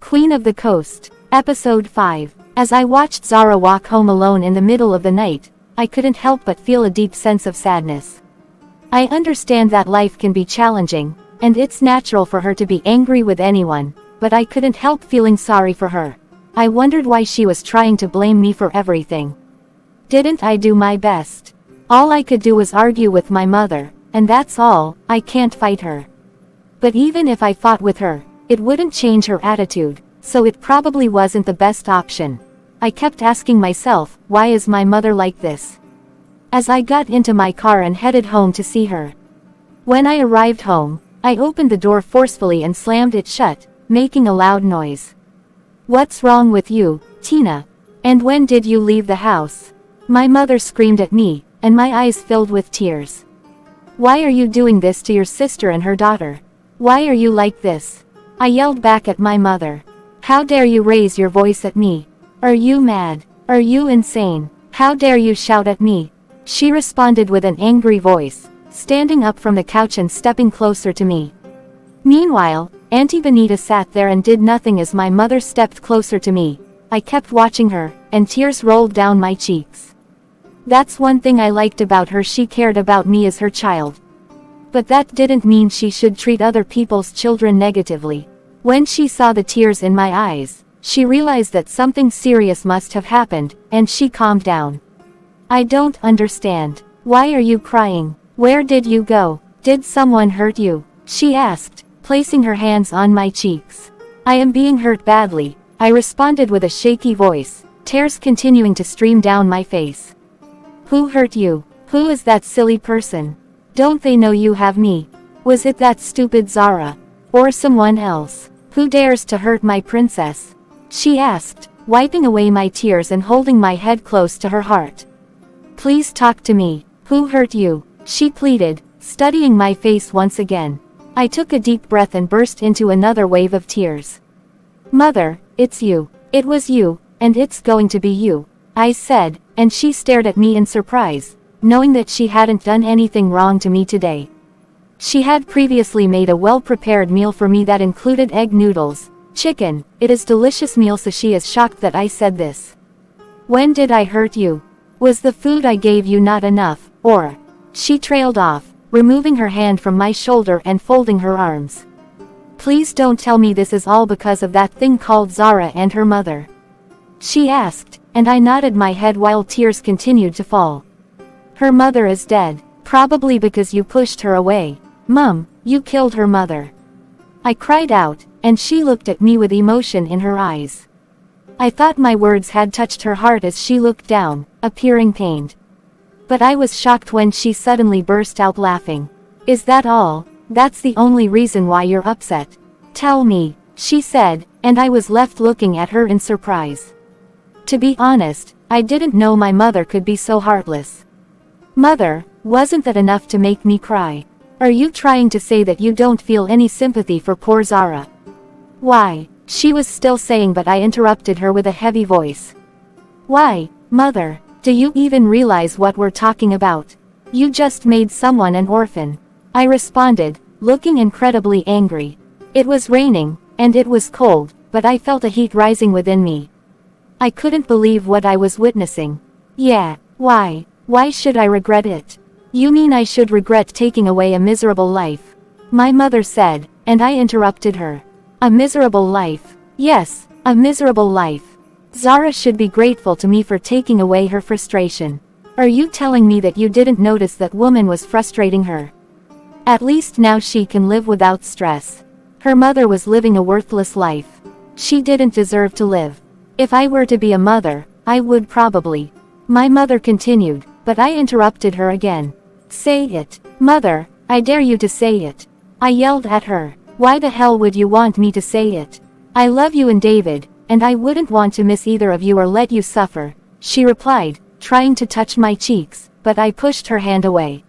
Queen of the Coast, Episode 5. As I watched Zara walk home alone in the middle of the night, I couldn't help but feel a deep sense of sadness. I understand that life can be challenging, and it's natural for her to be angry with anyone, but I couldn't help feeling sorry for her. I wondered why she was trying to blame me for everything. Didn't I do my best? All I could do was argue with my mother, and that's all. I can't fight her. But even if I fought with her, it wouldn't change her attitude, so it probably wasn't the best option. I kept asking myself, why is my mother like this? As I got into my car and headed home to see her. When I arrived home, I opened the door forcefully and slammed it shut, making a loud noise. "What's wrong with you, Tina? And when did you leave the house?" My mother screamed at me, and my eyes filled with tears. "Why are you doing this to your sister and her daughter? Why are you like this?" I yelled back at my mother. "How dare you raise your voice at me? Are you mad? Are you insane? How dare you shout at me?" She responded with an angry voice, standing up from the couch and stepping closer to me. Meanwhile, Auntie Benita sat there and did nothing as my mother stepped closer to me. I kept watching her, and tears rolled down my cheeks. That's one thing I liked about her: she cared about me as her child. But that didn't mean she should treat other people's children negatively. When she saw the tears in my eyes, she realized that something serious must have happened, and she calmed down. "I don't understand. Why are you crying? Where did you go? Did someone hurt you?" she asked, placing her hands on my cheeks. "I am being hurt badly," I responded with a shaky voice, tears continuing to stream down my face. "Who hurt you? Who is that silly person? Don't they know you have me? Was it that stupid Zara? Or someone else? Who dares to hurt my princess?" she asked, wiping away my tears and holding my head close to her heart. "Please talk to me. Who hurt you?" she pleaded, studying my face once again. I took a deep breath and burst into another wave of tears. "Mother, it's you. It was you, and it's going to be you," I said, and she stared at me in surprise, knowing that she hadn't done anything wrong to me today. She had previously made a well-prepared meal for me that included egg noodles, chicken. It is delicious meal, so she is shocked that I said this. "When did I hurt you? Was the food I gave you not enough, or?" She trailed off, removing her hand from my shoulder and folding her arms. "Please don't tell me this is all because of that thing called Zara and her mother," she asked, and I nodded my head while tears continued to fall. "Her mother is dead, probably because you pushed her away. Mum, you killed her mother," I cried out, and she looked at me with emotion in her eyes. I thought my words had touched her heart as she looked down, appearing pained. But I was shocked when she suddenly burst out laughing. "Is that all? That's the only reason why you're upset? Tell me," she said, and I was left looking at her in surprise. To be honest, I didn't know my mother could be so heartless. "Mother, wasn't that enough to make me cry? Are you trying to say that you don't feel any sympathy for poor Zara?" "Why?" she was still saying, but I interrupted her with a heavy voice. "Why, Mother? Do you even realize what we're talking about? You just made someone an orphan," I responded, looking incredibly angry. It was raining, and it was cold, but I felt a heat rising within me. I couldn't believe what I was witnessing. "Yeah, why? Why should I regret it? You mean I should regret taking away a miserable life?" my mother said, and I interrupted her. "A miserable life? Yes, a miserable life. Zara should be grateful to me for taking away her frustration. Are you telling me that you didn't notice that woman was frustrating her? At least now she can live without stress. Her mother was living a worthless life. She didn't deserve to live. If I were to be a mother, I would probably," my mother continued, but I interrupted her again. "Say it, Mother, I dare you to say it," I yelled at her. "Why the hell would you want me to say it? I love you and David, and I wouldn't want to miss either of you or let you suffer," she replied, trying to touch my cheeks, but I pushed her hand away.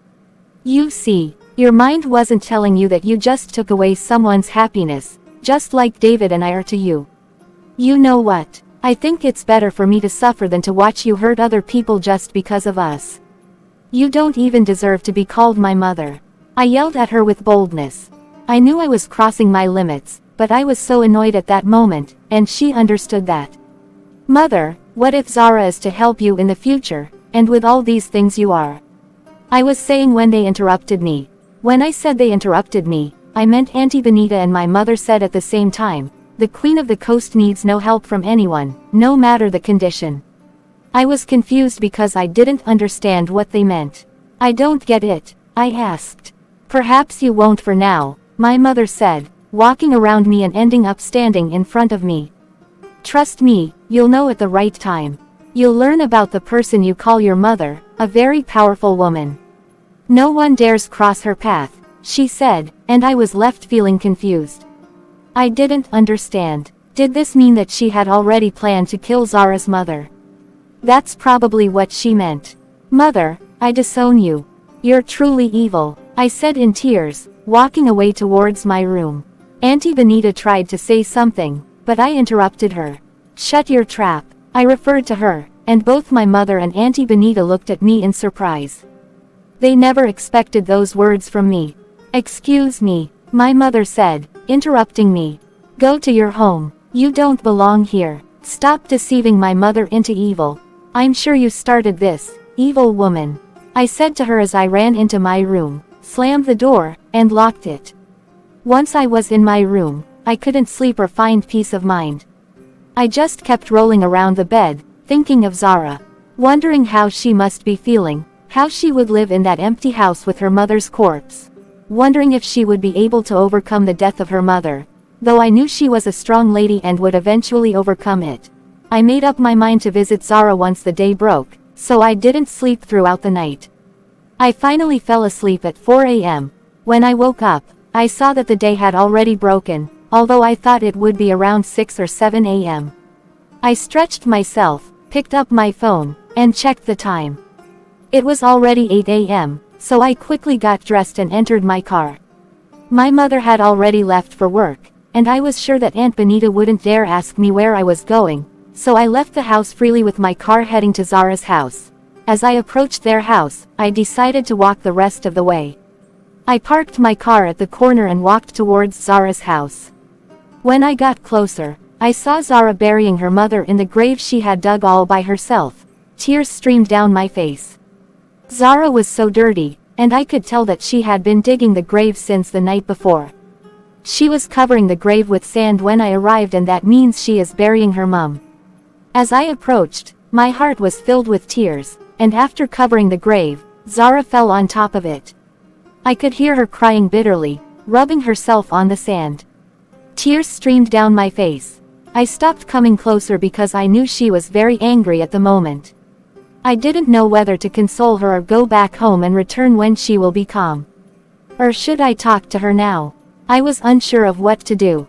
"You see, your mind wasn't telling you that you just took away someone's happiness, just like David and I are to you. You know what? I think it's better for me to suffer than to watch you hurt other people just because of us. You don't even deserve to be called my mother," I yelled at her with boldness. I knew I was crossing my limits, but I was so annoyed at that moment, and she understood that. Mother, what if Zara is to help you in the future, and with all these things you are? I was saying when they interrupted me. When I said they interrupted me, I meant Auntie Benita and my mother said at the same time, the Queen of the Coast needs no help from anyone, no matter the condition. I was confused because I didn't understand what they meant. I don't get it, I asked. Perhaps you won't for now, my mother said, walking around me and ending up standing in front of me. Trust me, you'll know at the right time. You'll learn about the person you call your mother, a very powerful woman. No one dares cross her path, she said, and I was left feeling confused. I didn't understand. Did this mean that she had already planned to kill Zara's mother? That's probably what she meant. Mother, I disown you. You're truly evil, I said in tears, walking away towards my room. Auntie Benita tried to say something, but I interrupted her. Shut your trap, I referred to her, and both my mother and Auntie Benita looked at me in surprise. They never expected those words from me. Excuse me, my mother said, interrupting me. Go to your home, you don't belong here. Stop deceiving my mother into evil. I'm sure you started this, evil woman. I said to her as I ran into my room, slammed the door, and locked it. Once I was in my room, I couldn't sleep or find peace of mind. I just kept rolling around the bed, thinking of Zara. Wondering how she must be feeling, how she would live in that empty house with her mother's corpse. Wondering if she would be able to overcome the death of her mother. Though I knew she was a strong lady and would eventually overcome it. I made up my mind to visit Zara once the day broke, so I didn't sleep throughout the night. I finally fell asleep at 4 a.m. When I woke up, I saw that the day had already broken, although I thought it would be around 6 or 7 a.m. I stretched myself, picked up my phone, and checked the time. It was already 8 a.m., so I quickly got dressed and entered my car. My mother had already left for work, and I was sure that Aunt Benita wouldn't dare ask me where I was going, so I left the house freely with my car heading to Zara's house. As I approached their house, I decided to walk the rest of the way. I parked my car at the corner and walked towards Zara's house. When I got closer, I saw Zara burying her mother in the grave she had dug all by herself. Tears streamed down my face. Zara was so dirty, and I could tell that she had been digging the grave since the night before. She was covering the grave with sand when I arrived, and that means she is burying her mum. As I approached, my heart was filled with tears, and after covering the grave, Zara fell on top of it. I could hear her crying bitterly, rubbing herself on the sand. Tears streamed down my face. I stopped coming closer because I knew she was very angry at the moment. I didn't know whether to console her or go back home and return when she will be calm. Or should I talk to her now? I was unsure of what to do.